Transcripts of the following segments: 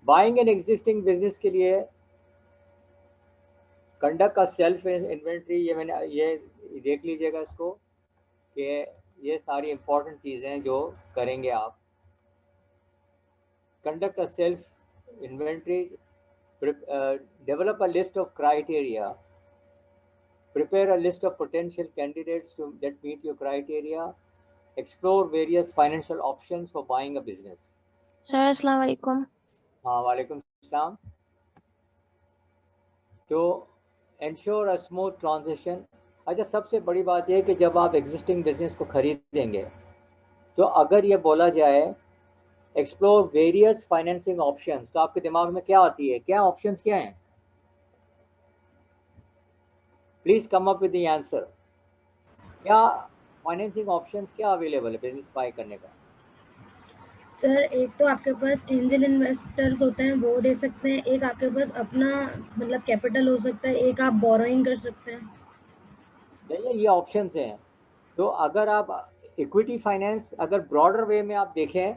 Buying an existing business के लिए conduct का सेल्फ इन्वेंट्री, ये मैंने ये देख लीजिएगा इसको कि ये सारी इंपॉर्टेंट चीज़ें हैं जो करेंगे आप। Conduct a self inventory, develop a list of criteria, prepare a list of potential candidates that meet your criteria, explore various financial options for buying a business. Sir अस्सलाम वालेकुम। हाँ, वालेकुम सलाम। तो एंश्योर अ स्मूथ ट्रांजिशन। अच्छा, सबसे बड़ी बात यह है कि जब आप एग्जिस्टिंग बिजनेस को खरीदेंगे तो अगर ये बोला जाए एक्सप्लोर वेरियस फाइनेंसिंग ऑप्शंस, तो आपके दिमाग में क्या आती है, क्या ऑप्शंस क्या हैं? Please come up with the answer. क्या फाइनेंसिंग ऑप्शंस क्या अवेलेबल है बिजनेस बाय करने का? सर एक तो आपके पास एंजल इन्वेस्टर्स होते हैं, वो दे सकते हैं। एक आपके पास अपना मतलब कैपिटल हो सकता है। एक आप बोरोइंग कर सकते हैं। नहीं, ये ऑप्शंस हैं। तो अगर आप इक्विटी फाइनेंस, अगर ब्रॉडर वे में आप देखें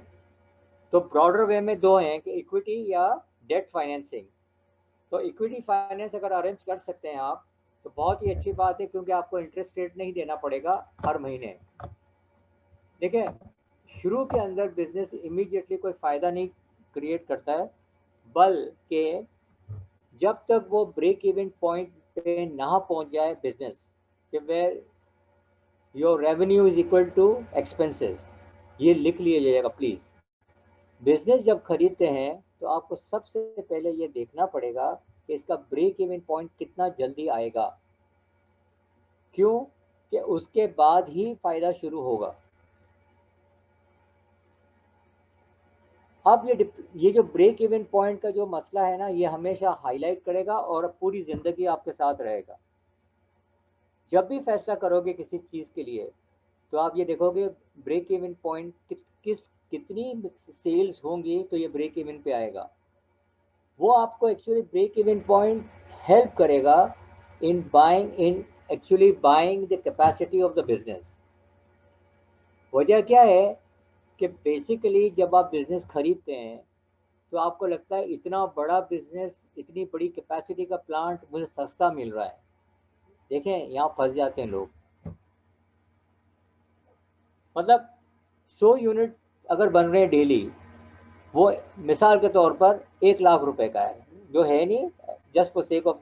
तो ब्रॉडर वे में दो हैं कि इक्विटी या डेट फाइनेंसिंग। तो इक्विटी फाइनेंस अगर अरेंज कर सकते हैं आप तो बहुत ही अच्छी बात है, क्योंकि आपको इंटरेस्ट रेट नहीं देना पड़ेगा हर महीने। देखिए, शुरू के अंदर बिजनेस इमीडिएटली कोई फ़ायदा नहीं क्रिएट करता है, बल्कि जब तक वो ब्रेक इवन पॉइंट पे ना पहुंच जाए बिजनेस कि where your revenue is equal to expenses. ये लिख लीजिएगा प्लीज़। बिजनेस जब खरीदते हैं तो आपको सबसे पहले ये देखना पड़ेगा कि इसका ब्रेक इवन पॉइंट कितना जल्दी आएगा। क्यों? कि उसके बाद ही फ़ायदा शुरू होगा। अब ये जो ब्रेक इवन पॉइंट का जो मसला है ना, ये हमेशा हाईलाइट करेगा और पूरी ज़िंदगी आपके साथ रहेगा। जब भी फैसला करोगे किसी चीज़ के लिए तो आप ये देखोगे ब्रेक इवन पॉइंट कितनी सेल्स होंगी तो ये ब्रेक इवन पे आएगा। वो आपको actually break even point help करेगा in actually buying the capacity of the business. वजह क्या है कि बेसिकली जब आप बिजनेस खरीदते हैं तो आपको लगता है इतना बड़ा बिजनेस, इतनी बड़ी कैपेसिटी का प्लांट मुझे सस्ता मिल रहा है। देखें, यहाँ फंस जाते हैं लोग। मतलब 100 यूनिट अगर बन रहे हैं डेली, वो मिसाल के तौर पर 1 लाख रुपए का है, जो है नहीं, just for sake of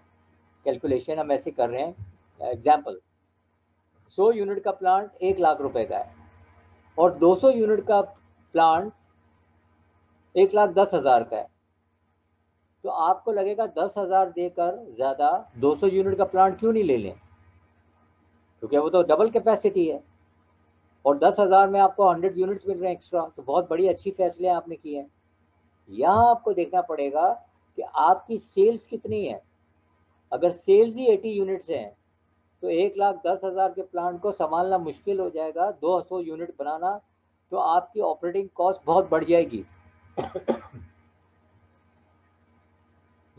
calculation हम ऐसे कर रहे हैं एग्जाम्पल। 100 यूनिट का प्लांट 1 लाख रुपए का है और 200 यूनिट का प्लांट 1,10,000 का है। तो आपको लगेगा 10,000 देकर ज़्यादा 200 यूनिट का प्लांट क्यों नहीं ले लें, क्योंकि वो तो डबल कैपेसिटी है और 10,000 में आपको 100 यूनिट्स मिल रहे हैं एक्स्ट्रा। तो बहुत बड़ी अच्छी फैसले आपने किए हैं। यहाँ आपको देखना पड़ेगा कि आपकी सेल्स कितनी है। अगर सेल्स ही 80 यूनिट्स हैं तो 1,10,000 के प्लांट को संभालना मुश्किल हो जाएगा। 200 यूनिट बनाना तो आपकी ऑपरेटिंग कॉस्ट बहुत बढ़ जाएगी।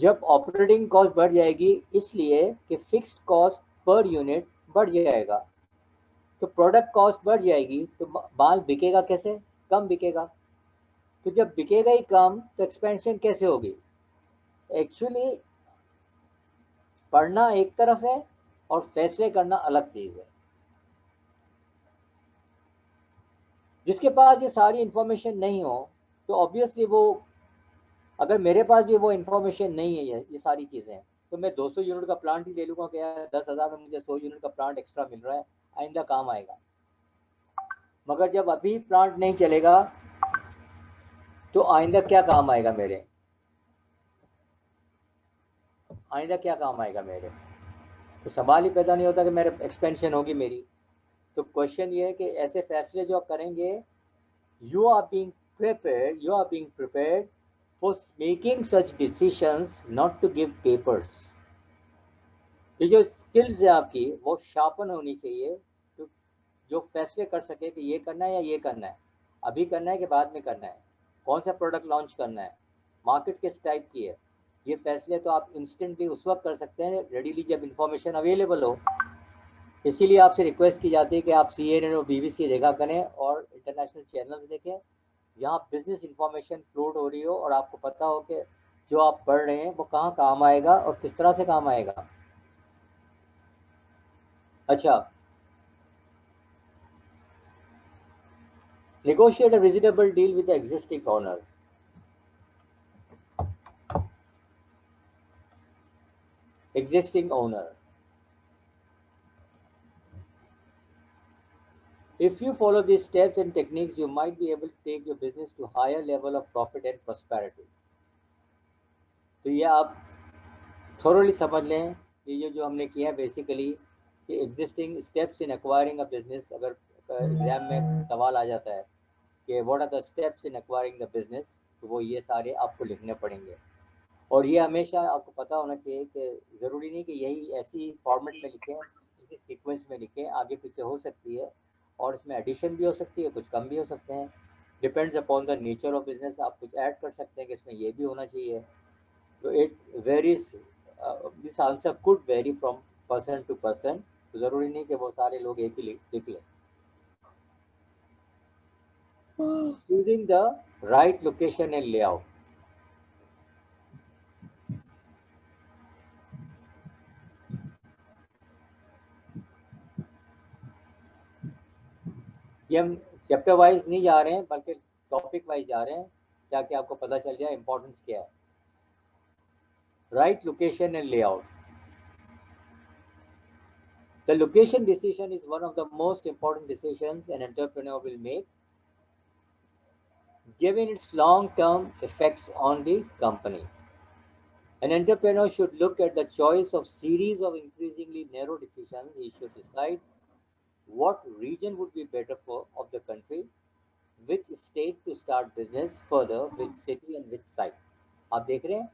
जब ऑपरेटिंग कॉस्ट बढ़ जाएगी इसलिए कि फिक्स्ड कॉस्ट पर यूनिट बढ़ जाएगा, तो प्रोडक्ट कॉस्ट बढ़ जाएगी, तो माल बिकेगा कैसे? कम बिकेगा। तो जब बिकेगा ही कम तो एक्सपेंशन कैसे होगी? एक्चुअली पढ़ना एक तरफ है और फैसले करना अलग चीज़ है। जिसके पास ये सारी इंफॉर्मेशन नहीं हो तो ऑब्वियसली वो, अगर मेरे पास भी वो इंफॉर्मेशन नहीं है ये सारी चीज़ें, तो मैं 200 यूनिट का प्लांट ही ले लूँगा कि यार 10,000 में मुझे 100 यूनिट का प्लांट एक्स्ट्रा मिल रहा है, आइंदा काम आएगा। मगर जब अभी प्लांट नहीं चलेगा तो आइंदा क्या काम आएगा मेरे? आइंदा क्या काम आएगा मेरे? तो सवाल ही पैदा नहीं होता कि मेरे एक्सपेंशन होगी मेरी। तो क्वेश्चन ये है कि ऐसे फैसले जो आप करेंगे, you are being prepared for making such decisions, not to give papers. ये जो स्किल्स है आपकी वो शार्पन होनी चाहिए, तो जो फैसले कर सके कि ये करना है या ये करना है, अभी करना है कि बाद में करना है, कौन सा प्रोडक्ट लॉन्च करना है, मार्केट किस टाइप की है। ये फैसले तो आप इंस्टेंटली उस वक्त कर सकते हैं रेडीली जब इंफॉर्मेशन अवेलेबल हो। इसीलिए आपसे रिक्वेस्ट की जाती है कि आप CNN और BBC देखा करें और इंटरनेशनल चैनल्स देखें जहाँ बिजनेस इंफॉर्मेशन फ्लोट हो रही हो और आपको पता हो कि जो आप पढ़ रहे हैं वो कहाँ काम आएगा और किस तरह से काम आएगा। अच्छा, negotiate a reasonable deal with the existing owner. Existing owner. If you follow these steps and techniques, you might be able to take your business to higher level of profit and prosperity. तो ये आप थोरली समझ लें कि ये जो हमने किया है बेसिकली कि existing steps in acquiring a business, अगर एग्जाम में सवाल आ जाता है कि what are the steps in acquiring the business, तो वो ये सारे आपको लिखने पड़ेंगे। और ये हमेशा आपको पता होना चाहिए कि ज़रूरी नहीं कि यही ऐसी फॉर्मेट में लिखें, इसी सीक्वेंस में लिखें, आगे पीछे हो सकती है और इसमें एडिशन भी हो सकती है, कुछ कम भी हो सकते हैं, depends upon the nature of business. आप कुछ ऐड कर सकते हैं कि इसमें ये भी होना चाहिए। तो it varies, this answer could vary from person to person, तो ज़रूरी नहीं कि वो सारे लोग एक ही लिख लें। Choosing the right location and layout. ये हम चैप्टर वाइज नहीं जा रहे हैं बल्कि टॉपिक वाइज जा रहे हैं ताकि आपको पता चल जाए इंपॉर्टेंस क्या है। Right location and layout. The location decision is one of the most important decisions an entrepreneur will make, given its long-term effects on the company. An entrepreneur should look at the choice of series of increasingly narrow decisions. He should decide what region would be better for of the country, which state to start business further, which city and which site. आप देख रहे हैं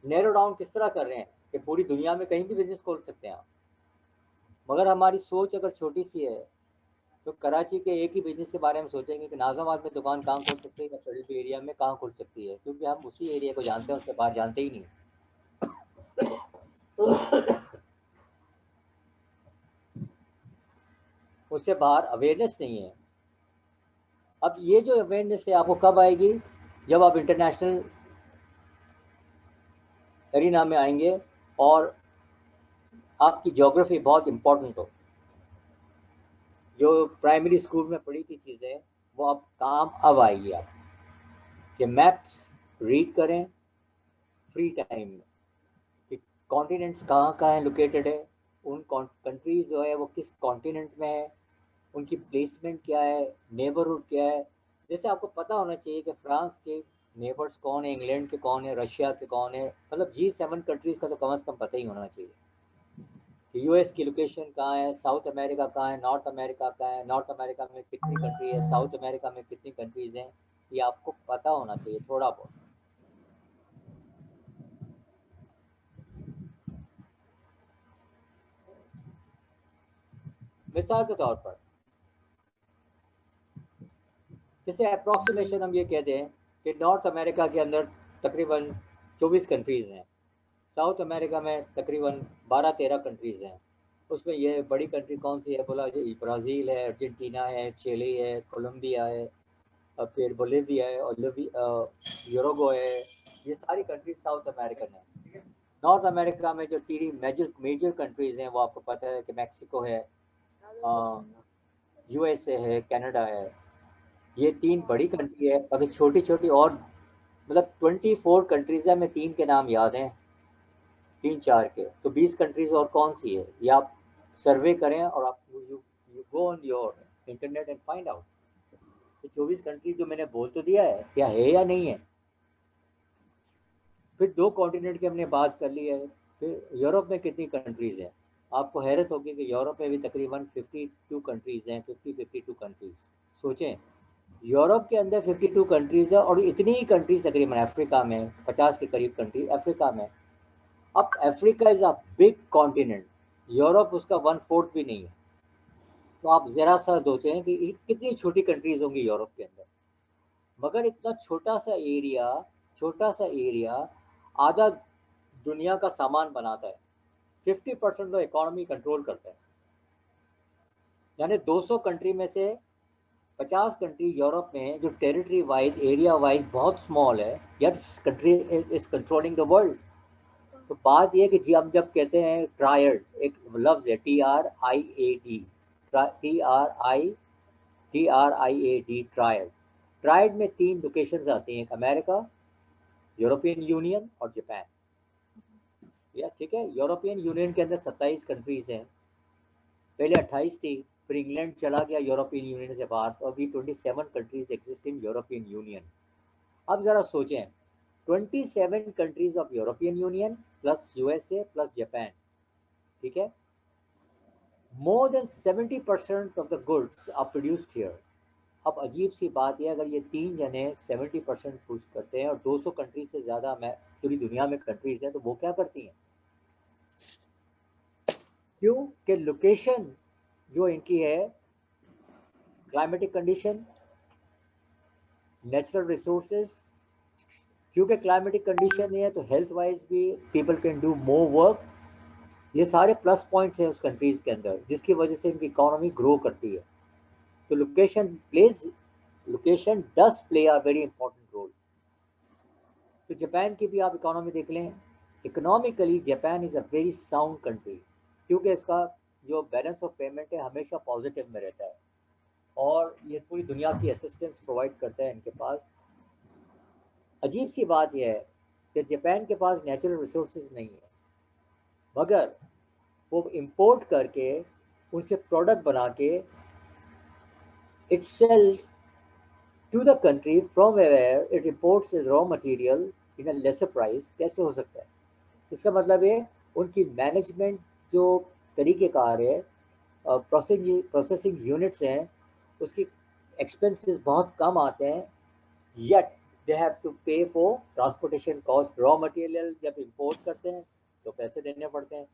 narrow down किस तरह कर रहे हैं कि पूरी दुनिया में कहीं भी बिजनेस खोल सकते हैं आप, मगर हमारी सोच अगर छोटी सी है तो कराची के एक ही बिजनेस के बारे में सोचेंगे कि नाज़ाबाद में दुकान कहाँ खोल सकती है या फरीदपुर एरिया में कहाँ खोल सकती है, क्योंकि हम उसी एरिया को जानते हैं, उसके बाहर जानते ही नहीं। उससे बाहर अवेयरनेस नहीं है। अब ये जो अवेयरनेस है आपको कब आएगी, जब आप इंटरनेशनल एरिना में आएंगे और आपकी ज्योग्राफी बहुत इंपॉर्टेंट हो। जो प्राइमरी स्कूल में पढ़ी थी चीज़ें वो अब काम अब आएगी आप कि मैप्स रीड करें फ्री टाइम में कि कॉन्टिनेंट्स कहाँ कहाँ है लोकेटेड है, उन कंट्रीज जो है वो किस कॉन्टिनेंट में है, उनकी प्लेसमेंट क्या है, नेबरहुड क्या है। जैसे आपको पता होना चाहिए कि फ्रांस के नेबर्स कौन है, इंग्लैंड के कौन है, रशिया के कौन है, मतलब G7 कंट्रीज़ का तो कम से कम पता ही होना चाहिए कि यूएस की लोकेशन कहाँ है, साउथ अमेरिका कहाँ है, नॉर्थ अमेरिका कहाँ है, नॉर्थ अमेरिका में कितनी कंट्री है, साउथ अमेरिका में कितनी कंट्रीज़ हैं, ये आपको पता होना चाहिए थोड़ा बहुत। मिसाल के तौर पर जैसे अप्रॉक्सीमेशन हम ये कह दें कि नॉर्थ अमेरिका के अंदर तकरीबन 24 कंट्रीज़ हैं, साउथ अमेरिका में तकरीबन 12-13 कंट्रीज़ हैं। उसमें ये बड़ी कंट्री कौन सी है बोला, ब्राज़ील है, अर्जेंटीना है, चिली है, कोलंबिया है, और फिर बोलिविया है, और यूरुग्वे है। ये सारी कंट्रीज साउथ अमेरिकन है। नॉर्थ अमेरिका में जो तीन मेजर मेजर कंट्रीज हैं वो आपको पता है कि मैक्सिको है, यूएसए है, कनाडा है। ये तीन बड़ी कंट्री है, बाकी छोटी छोटी और मतलब 24 कंट्रीज है, मैं तीन के नाम याद हैं, 3-4 के। तो 20 कंट्रीज और कौन सी है ये आप सर्वे करें और आप you go on your internet and find out. तो 24 कंट्री जो मैंने बोल तो दिया है, क्या है या नहीं है। फिर 2 कॉन्टिनेंट की हमने बात कर ली है। फिर यूरोप में कितनी कंट्रीज़ हैं, आपको हैरत होगी कि यूरोप में भी तकरीबन 52 कंट्रीज़ हैं, 52 कंट्रीज़। सोचें यूरोप के अंदर 52 कंट्रीज़ है और इतनी ही कंट्रीज तकरीबन अफ्रीका में 50 के करीब कंट्री अफ्रीका में। अब Africa is a big continent, Europe उसका 1/4 भी नहीं है। तो आप ज़रा सा सोचें हैं कि कितनी छोटी कंट्रीज़ होंगी यूरोप के अंदर, मगर इतना छोटा सा एरिया आधा दुनिया का सामान बनाता है, 50% तो इकोनॉमी कंट्रोल करता है। यानी 200 कंट्री में से 50 कंट्री यूरोप में जो टेरिटरी वाइज एरिया वाइज बहुत स्मॉल है, yet country is controlling the world. तो बात यह कि जी हम जब कहते हैं ट्रायड, एक लफ्ज़ है TRIAD, TRIAD ट्रायड। ट्रायड में 3 लोकेशंस आती हैं, एक अमेरिका, यूरोपियन यूनियन और जापान। या ठीक है, यूरोपियन यूनियन के अंदर 27 कंट्रीज हैं, पहले 28 थी, फिर इंग्लैंड चला गया यूरोपियन यूनियन से बाहर, तो अभी 27 countries exist in European Union. अब ज़रा सोचें, 27 countries of European Union plus USA plus Japan, ठीक है, more than 70% of the goods are produced here. अब अजीब सी बात है, अगर ये 3 जने 70% पुश करते हैं और 200 कंट्री से ज़्यादा पूरी दुनिया में कंट्रीज हैं, तो वो क्या करती हैं? क्यों कि लोकेशन जो इनकी है, क्लाइमेटिक कंडीशन, नेचुरल रिसोर्सेज, क्योंकि क्लाइमेटिक कंडीशन है तो हेल्थ वाइज भी people can do more work. ये सारे प्लस पॉइंट्स हैं उस कंट्रीज के अंदर, जिसकी वजह से इनकी इकोनॉमी ग्रो करती है। तो location does play a very important role. तो जापान की भी आप इकोनॉमी देख लें, economically Japan is a very sound country, क्योंकि इसका जो बैलेंस ऑफ पेमेंट है हमेशा पॉजिटिव में रहता है, और ये पूरी दुनिया की असिस्टेंस प्रोवाइड करता है इनके पास। अजीब सी बात यह है कि जापान के पास नेचुरल रिसोर्सेज नहीं है, मगर वो इंपोर्ट करके उनसे प्रोडक्ट बना के it sells to the country from where it imports raw material in a lesser price. कैसे हो सकता है? इसका मतलब है उनकी मैनेजमेंट जो तरीक़ेकार है, प्रोसेसिंग यूनिट्स हैं, उसकी एक्सपेंसेस बहुत कम आते हैं, येट दे हैव टू पे for transportation cost. Raw material जब इंपोर्ट करते हैं तो पैसे देने पड़ते हैं,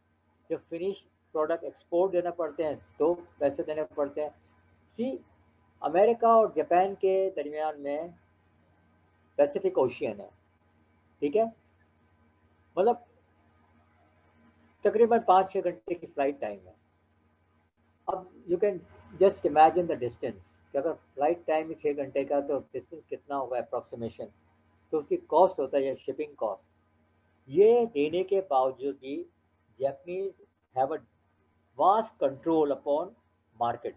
जब फिनिश प्रोडक्ट एक्सपोर्ट देना पड़ते हैं तो पैसे देने पड़ते हैं। सी, अमेरिका और जापान के दरमियान में पैसिफिक ओशियन है, ठीक है, मतलब तकरीबन 5-6 घंटे की फ़्लाइट टाइम है। अब you can just imagine the distance कि अगर फ्लाइट टाइम ही 6 घंटे का, तो डिस्टेंस कितना होगा अप्रॉक्सीमेशन, तो उसकी कॉस्ट होता है या शिपिंग कॉस्ट। ये देने के बावजूद भी Japanese have a vast control upon market.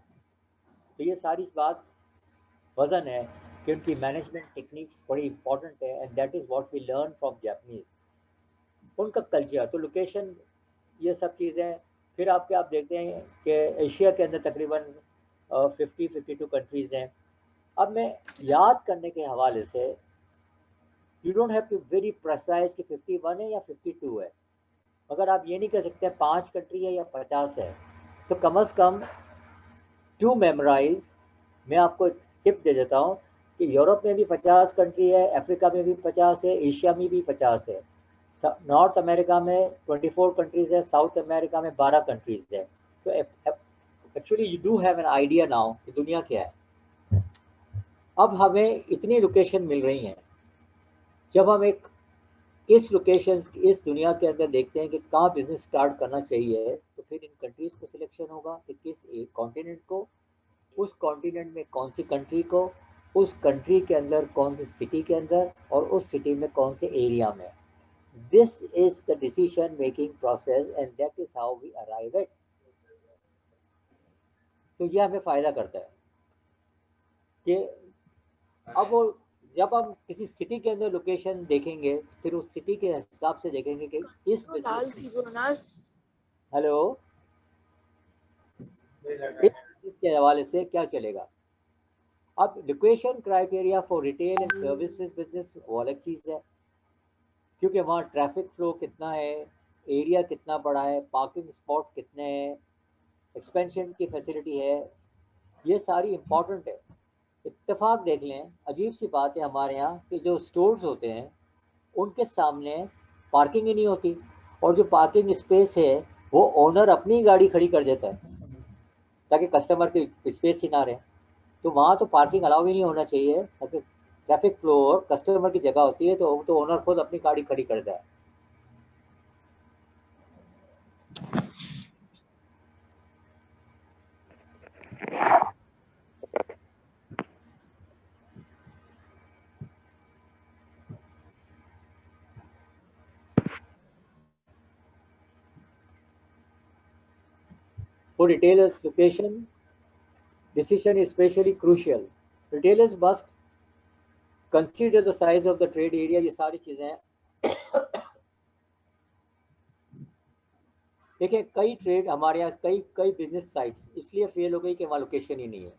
तो ये सारी बात वजन है कि उनकी मैनेजमेंट टेक्निक्स बड़ी इंपॉर्टेंट है, and that is what we learn from Japanese. उनका कल्चर, तो लोकेशन, ये सब चीज़ें। फिर आप देखते हैं कि एशिया के अंदर तकरीबन 52 कंट्रीज़ हैं। अब मैं याद करने के हवाले से, you don't have to very precise कि 51 है या 52 है, मगर आप ये नहीं कह सकते 5 कंट्री है या 50 है। तो कम अज़ कम टू मेमोराइज, मैं आपको एक टिप दे देता हूँ कि यूरोप में भी 50 कंट्री है, अफ्रीका में भी 50 है, एशिया में भी 50 है, नॉर्थ अमेरिका में 24 कंट्रीज़ है, साउथ अमेरिका में 12 कंट्रीज़ है। तो actually you do have an idea now कि दुनिया क्या है। अब हमें इतनी लोकेशन मिल रही हैं, जब हम एक इस लोकेशन, इस दुनिया के अंदर देखते हैं कि कहाँ बिजनेस स्टार्ट करना चाहिए, तो फिर इन कंट्रीज़ को सिलेक्शन होगा कि किस एक कॉन्टिनेंट को, उस कॉन्टिनेंट में कौन सी कंट्री को, उस कंट्री के अंदर कौन सी सिटी के अंदर, और उस सिटी में कौन से एरिया में। This is the decision making process and that is how we arrive at। तो यह हमें फ़ायदा करता है कि अब वो, जब हम किसी सिटी के अंदर लोकेशन देखेंगे, फिर उस सिटी के हिसाब से देखेंगे कि इस बिजनेस, हेलो, इस बिजनेस के हवाले से क्या चलेगा। अब location criteria for retail and services business वो अलग चीज़ है, क्योंकि वहाँ ट्रैफिक फ्लो कितना है, एरिया कितना बड़ा है, पार्किंग स्पॉट कितने हैं, एक्सपेंशन की फैसिलिटी है, ये सारी इम्पॉर्टेंट है। इत्तेफाक देख लें, अजीब सी बात है हमारे यहाँ कि जो स्टोर्स होते हैं उनके सामने पार्किंग ही नहीं होती, और जो पार्किंग स्पेस है वो ओनर अपनी गाड़ी खड़ी कर देता है ताकि कस्टमर की स्पेस ही ना रहे। तो वहाँ तो पार्किंग अलाउ ही नहीं होना चाहिए, ताकि ट्रैफिक फ्लो और कस्टमर की जगह होती है, तो ओनर खुद अपनी गाड़ी खड़ी करता है। For retailers, location decision is especially crucial. Retailers must consider the size of the trade area. ये सारी चीज़ें हैं। देखिए कई ट्रेड हमारे यहाँ कई कई बिजनेस साइट्स इसलिए फेल हो गई कि वहाँ लोकेशन ही नहीं है,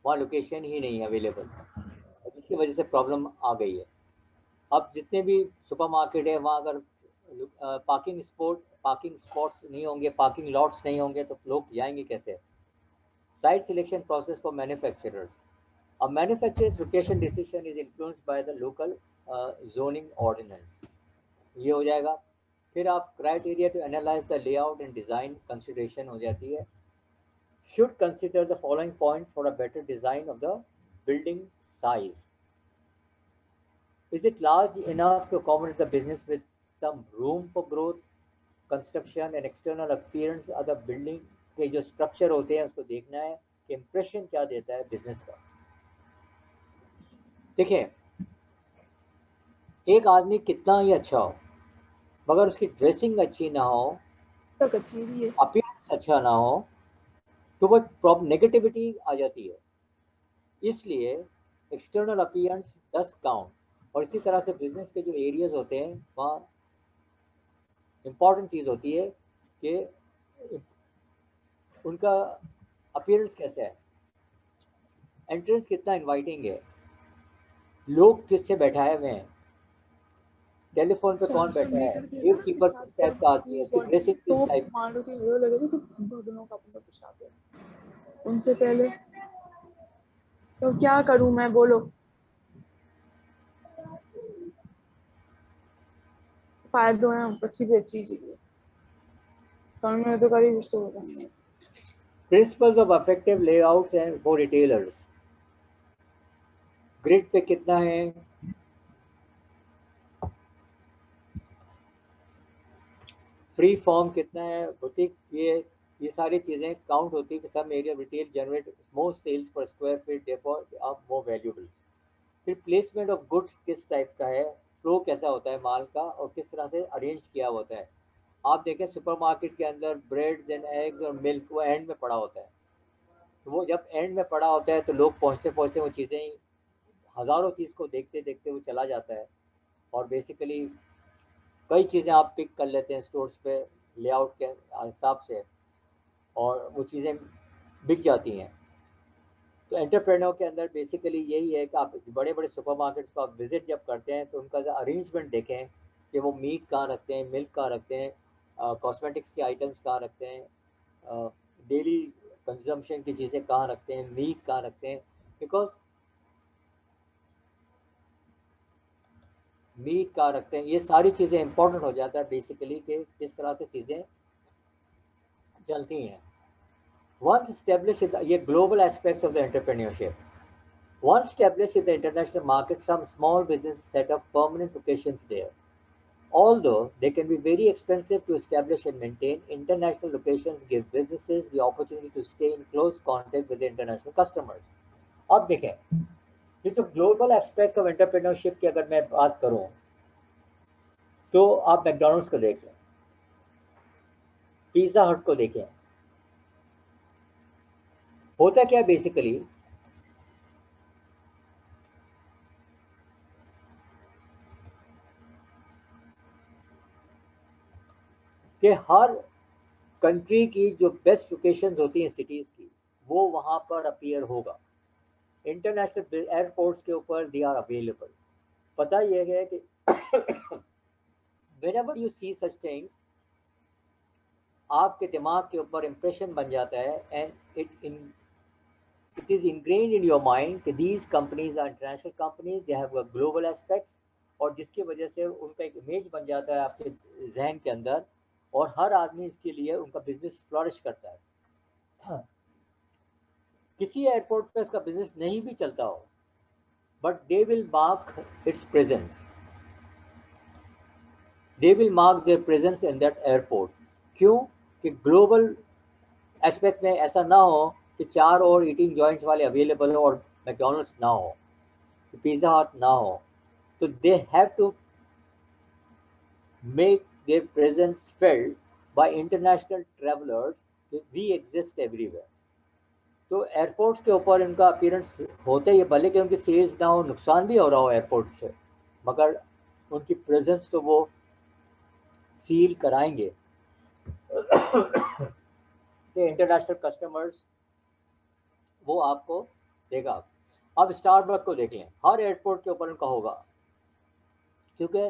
वहाँ लोकेशन ही नहीं है अवेलेबल, जिसकी वजह से प्रॉब्लम आ गई है। अब जितने भी सुपरमार्केट है वहाँ अगर पार्किंग स्पॉट्स नहीं होंगे, पार्किंग लॉट्स नहीं होंगे तो लोग जाएंगे कैसे? Site selection process for manufacturers. A manufacturer's location decision is influenced by the local zoning ordinance. ये हो जाएगा। फिर आप criteria to analyse the layout and design consideration हो जाती है। Should consider the following points for a better design of the building size. Is it large enough to accommodate the business with some room for growth? Construction and external appearance of the building के जो structure होते हैं उसको देखना है कि impression क्या देता है बिजनेस का। देखिए एक आदमी कितना ही अच्छा हो मगर उसकी ड्रेसिंग अच्छी ना हो, अपीयरेंस अच्छा ना हो, तो वो प्रॉब्लम नेगेटिविटी आ जाती है। इसलिए एक्सटर्नल अपीयरेंस डज काउंट। और इसी तरह से बिजनेस के जो एरियाज होते हैं वहाँ इम्पॉर्टेंट चीज़ होती है कि उनका अपीयरेंस कैसा है, एंट्रेंस कितना इनवाइटिंग है, लोग किससे बैठाए हुए हैं, टेलीफोन पे कौन बैठा है, गेट कीपर किस टाइप का आदमी है, उसकी ड्रेसिंग किस टाइप। मान लो कि हीरो लगे तो दोनों का अपना पूछा दे उनसे पहले। तो क्या करूं मैं, बोलो। फायदे हैं अच्छी भी अच्छी चीज में तो करीब तो होगा। Principles of effective layouts and for retailers. Grid पे कितना है, फ्री फॉर्म कितना है, बुटीक, ये सारी चीज़ें काउंट होती है कि some area retail generate more sales per square feet therefore are more valuable. फिर प्लेसमेंट ऑफ गुड्स किस टाइप का है, फ्लो कैसा होता है माल का और किस तरह से अरेंज किया होता है। आप देखें सुपरमार्केट के अंदर ब्रेड्स एंड एग्स और मिल्क वो एंड में पड़ा होता है, तो वो जब एंड में पड़ा होता है तो लोग पहुँचते पहुँचते वो चीज़ें हज़ारों चीज़ को देखते देखते वो चला जाता है और बेसिकली कई चीज़ें आप पिक कर लेते हैं स्टोर्स पे लेआउट के हिसाब से और वो चीज़ें बिक जाती हैं। तो एंटरप्रेन्योर के अंदर बेसिकली यही है कि आप बड़े बड़े सुपरमार्केट्स को आप विज़िट जब करते हैं तो उनका अरेंजमेंट देखें कि वो मीट कहाँ रखते हैं, मिल्क कहाँ रखते हैं, कॉस्मेटिक्स के आइटम्स कहाँ रखते हैं, डेली कंजम्पशन की चीज़ें कहाँ रखते हैं, मीट कहाँ रखते हैं, बिकॉज मीट कहाँ रखते हैं, ये सारी चीज़ें इंपॉर्टेंट हो जाता है बेसिकली कि किस तरह से चीज़ें चलती हैं। Once established in the global aspects of the entrepreneurship. Once established in the international market, some small businesses set up permanent locations there. Although they can be very expensive to establish and maintain, international locations give businesses the opportunity to stay in close contact with the international customers. अब देखें, ये तो global aspects of entrepreneurship की अगर मैं बात करूं तो आप मैकडॉनल्ड्स को देख लें, पिज़्ज़ा हट को देखें। होता क्या बेसिकली कि हर कंट्री की जो बेस्ट लोकेशंस होती हैं सिटीज़ की वो वहाँ पर अपीयर होगा। इंटरनेशनल एयरपोर्ट्स के ऊपर दे आर अवेलेबल। पता ये है कि whenever you see such things आपके दिमाग के ऊपर इम्प्रेशन बन जाता है and it is ingrained in your mind कि these companies are international companies, they have a global aspects और जिसकी वजह से उनका एक इमेज बन जाता है आपके जहन के अंदर और हर आदमी इसके लिए उनका बिजनेस फ्लरिश करता है। हाँ। किसी एयरपोर्ट पे इसका बिजनेस नहीं भी चलता हो but they will mark it's presence, they will mark there presence in that airport. क्यों कि ग्लोबल एस्पेक्ट में ऐसा ना हो कि 4 और ईटिंग जॉइंट्स वाले अवेलेबल हो और मैकडॉनल्ड्स ना हो, पिज़्ज़ा हट ना हो, तो they have to make their presence felt by international travelers we exist everywhere. तो एयरपोर्ट्स के ऊपर इनका अपीयरेंस होता ही है, भले कि उनकी सेल्स ना हो, नुकसान भी हो रहा हो एयरपोर्ट से, मगर उनकी प्रेजेंस तो वो फील कराएंगे। इंटरनेशनल कस्टमर्स वो आपको देगा। अब स्टारबक्स को देख लें, हर एयरपोर्ट के ऊपर उनका होगा, क्योंकि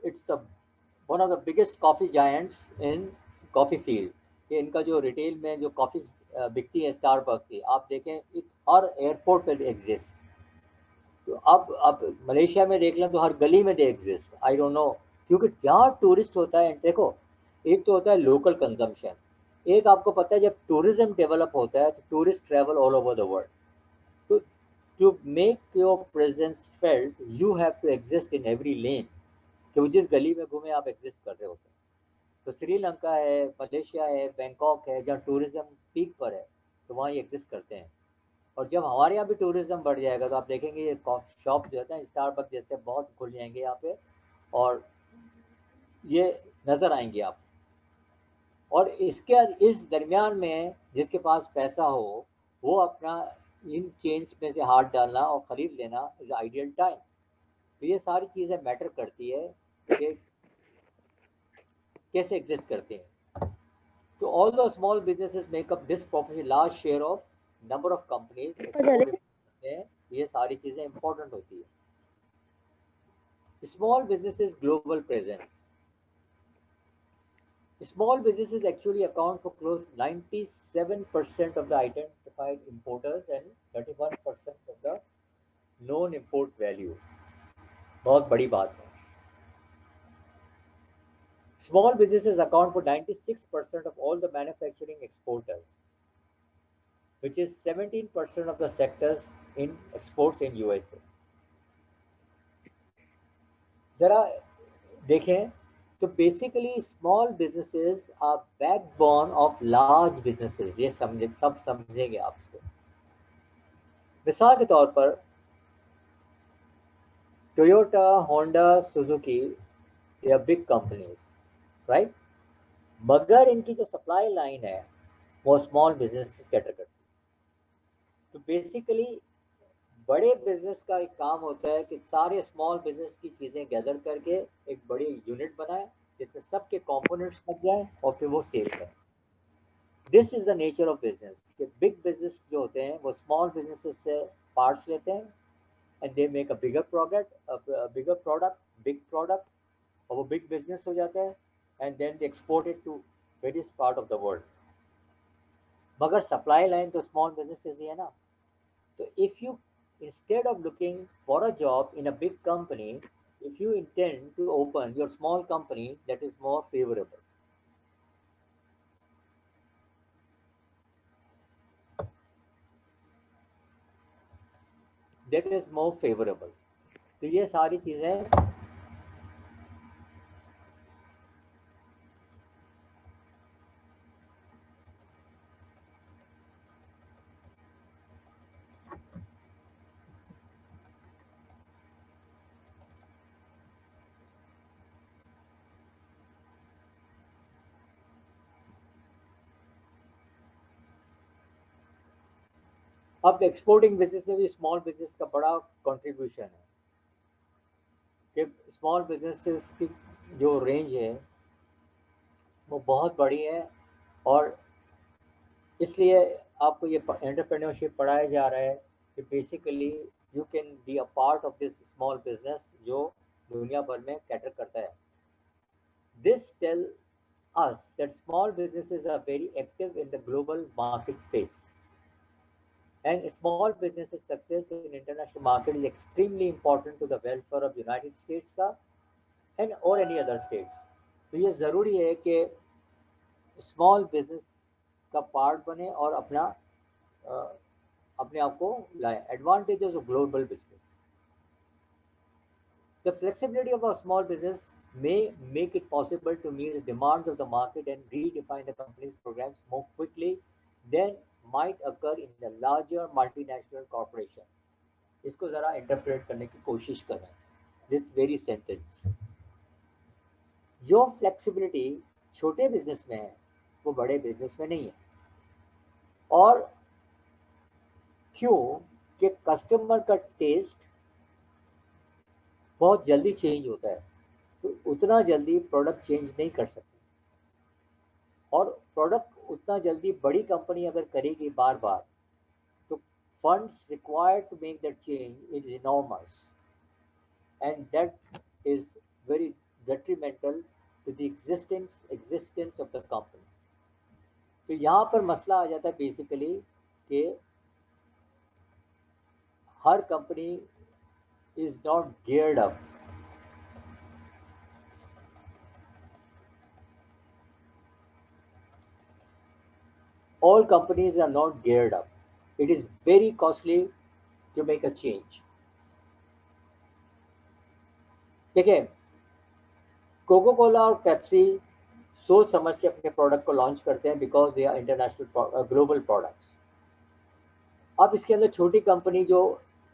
it's one of the biggest coffee giants in coffee field. कि इनका जो रिटेल में जो कॉफ़ी बिकती है स्टारबक्स की, आप देखें एक हर एयरपोर्ट पे एग्जिस्ट। तो अब मलेशिया में देख लें तो हर गली में they exist. I don't know, क्योंकि जहाँ टूरिस्ट होता है, देखो एक तो होता है लोकल कंजम्पशन, एक आपको पता है जब टूरिज्म डेवलप होता है तो tourist travel all over the world. तो to make your presence felt you have to exist in every lane, कि वो जिस गली में घूमे आप एग्जिस्ट कर रहे होते हैं। तो श्रीलंका है, मलेशिया है, बैंकॉक है, जहाँ टूरिज्म पीक पर है, तो वहाँ ये एग्जिस्ट करते हैं। और जब हमारे यहाँ भी टूरिज्म बढ़ जाएगा तो आप देखेंगे ये शॉप जो होता है स्टारबक्स जैसे बहुत खुल जाएंगे यहाँ पे, और ये नज़र आएंगे आप। और इसके इस दरमियान में जिसके पास पैसा हो वो अपना इन चेंज में से हाथ डालना और ख़रीद लेना इज़ आइडियल टाइम। तो ये सारी चीज़ें मैटर करती है कि कैसे एग्जिस्ट करते हैं। तो all the small businesses make up disproportionate large share of number of companies export में, ये सारी चीज़ें इंपॉर्टेंट होती है। Small businesses global presence. Small businesses actually account for close to 97% of the identified importers and 31% of the known import value. बहुत बड़ी बात है। Small businesses account for 96% of all the manufacturing exporters, which is 17% of the sectors in exports in USA. जरा देखें तो basically small businesses are backbone of large businesses, ये समझे, सब समझेंगे आप इसको। मिसाल के तौर पर टोयोटा, होंडा, सुजुकी, ये बिग कंपनीज, राइट, मगर इनकी जो सप्लाई लाइन है वो स्मॉल बिजनेसेस कैटर करती है। तो बेसिकली बड़े बिजनेस का एक काम होता है कि सारे स्मॉल बिजनेस की चीज़ें गैदर करके एक बड़ी यूनिट बनाए जिसमें सबके कंपोनेंट्स लग जाए और फिर वो सेल करें। This is the nature of business कि बिग बिजनेस जो होते हैं वो स्मॉल बिजनेसेस से पार्ट्स लेते हैं and they make a bigger product, big product, और वो बिग बिजनेस हो जाता है and then they export it to various part of the world. मगर सप्लाई लाइन तो स्मॉल बिजनेसेस ही है ना। तो if you instead of looking for a job in a big company, if you intend to open your small company, that is more favorable. That is more favorable. तो ये सारी चीज़ें अब एक्सपोर्टिंग बिजनेस में भी स्मॉल बिजनेस का बड़ा contribution है कि स्मॉल बिजनेसेस की जो रेंज है वो बहुत बड़ी है, और इसलिए आपको ये एंटरप्रेन्योरशिप पढ़ाया जा रहा है कि basically you can be a part of this small business जो दुनिया भर में कैटर करता है। This tell us that small businesses are very active in the global marketplace, and small businesses success in international market is extremely important to the welfare of United States का and or any other states। तो ये ज़रूरी है कि small business का part बने और अपने आप को लाए। Advantages of global business. The flexibility of a small business may make it possible to meet the demands of the market and redefine the company's programs more quickly than might occur in the larger multinational corporation। इसको ज़रा interpret करने की कोशिश करें this very sentence. जो flexibility छोटे business में है वो बड़े बिजनेस में नहीं है। और क्यों? कि कस्टमर का टेस्ट बहुत जल्दी चेंज होता है, तो उतना जल्दी प्रोडक्ट चेंज नहीं कर सकते। और प्रोडक्ट उतना जल्दी बड़ी कंपनी अगर करेगी बार बार, तो funds required to make that change is enormous, and that is very detrimental to the existence of the company. तो यहाँ पर मसला आ जाता है बेसिकली कि हर company is not geared up. All companies are not geared up. It is very costly to make a change. देखिए, Coca Cola और पेप्सी सोच समझ के अपने प्रोडक्ट को लॉन्च करते हैं because they are international global products. अब इसके अंदर छोटी कंपनी जो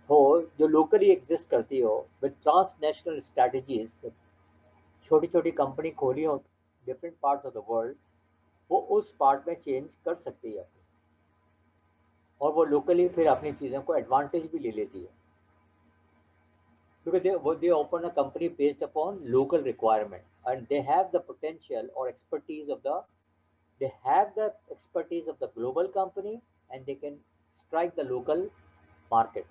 हो, जो लोकली एग्जिस्ट करती हो विद ट्रांसनेशनल स्ट्रैटेजीज, छोटी छोटी कंपनी खोली हो different parts of the world, वो उस पार्ट में चेंज कर सकती है और वो लोकली फिर अपनी चीज़ों को एडवांटेज भी ले लेती है, because they open a company based upon local requirement, and they have the potential or expertise of the they have the expertise of the global company, and they can strike the local market,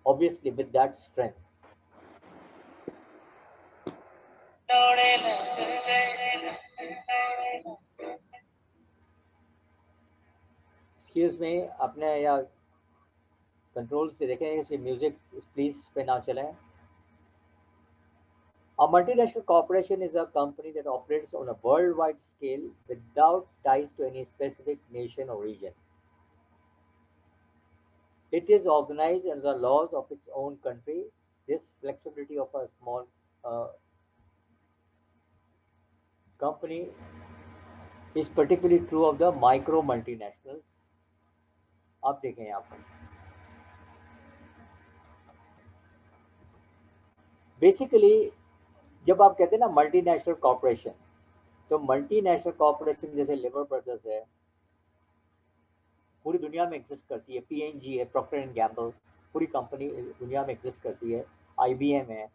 obviously with that strength. Excuse me, अपने या control से देखें इसमें music please pay ना चलें। A multinational corporation is a company that operates on a worldwide scale without ties to any specific nation or region. It is organized under the laws of its own country. This flexibility of a small company is particularly true of the micro multinationals. आप देखें यहाँ पर basically जब आप कहते हैं ना multinational corporation, तो मल्टीनेशनल कॉर्पोरेशन जैसे लिवर ब्रदर्स है, पूरी दुनिया में एग्जिस्ट करती है, पीएनजी है, प्रॉक्टर एंड गैम्बल, पूरी कंपनी दुनिया में एग्जिस्ट करती है, आईबीएम है,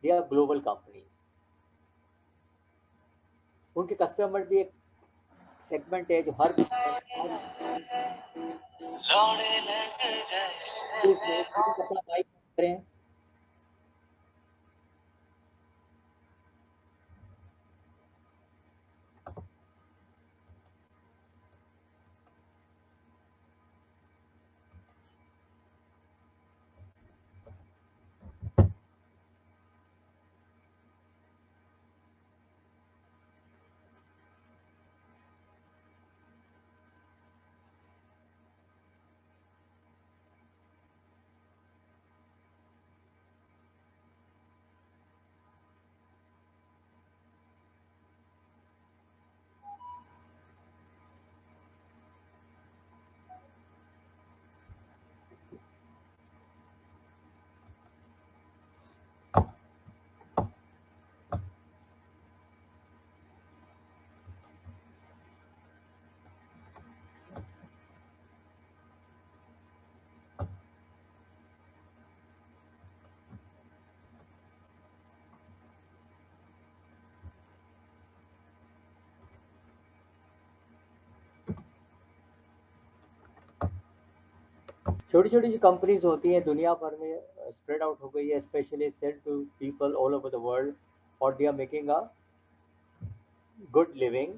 दे आर ग्लोबल कंपनीज। उनके कस्टमर भी एक सेगमेंट है जो हर करें। छोटी छोटी जो कंपनीज होती हैं दुनिया भर में स्प्रेड आउट हो गई है, specially sell to people all over the world, और they are making a good living.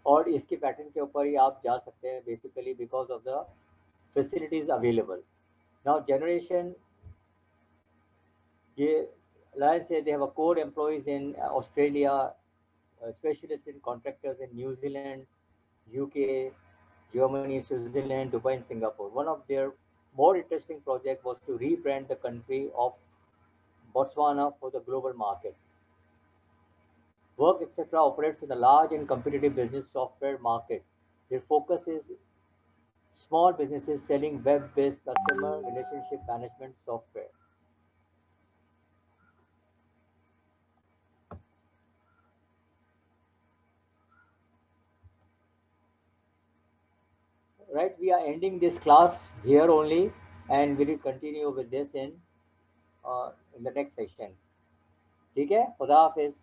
और इसके पैटर्न के ऊपर ही आप जा सकते हैं basically because of the facilities available. Now generation, ये लाइन से they have a core employees in Australia, specialist in contractors in New Zealand, UK, Germany, Switzerland, Dubai, and Singapore. One of their more interesting project was to rebrand the country of Botswana for the global market. Work, etc., operates in the large and competitive business software market. Their focus is small businesses selling web-based customer relationship management software. right, we are ending this class here only, and we will continue with this in the next session. ठीक है, खुदा हाफिज.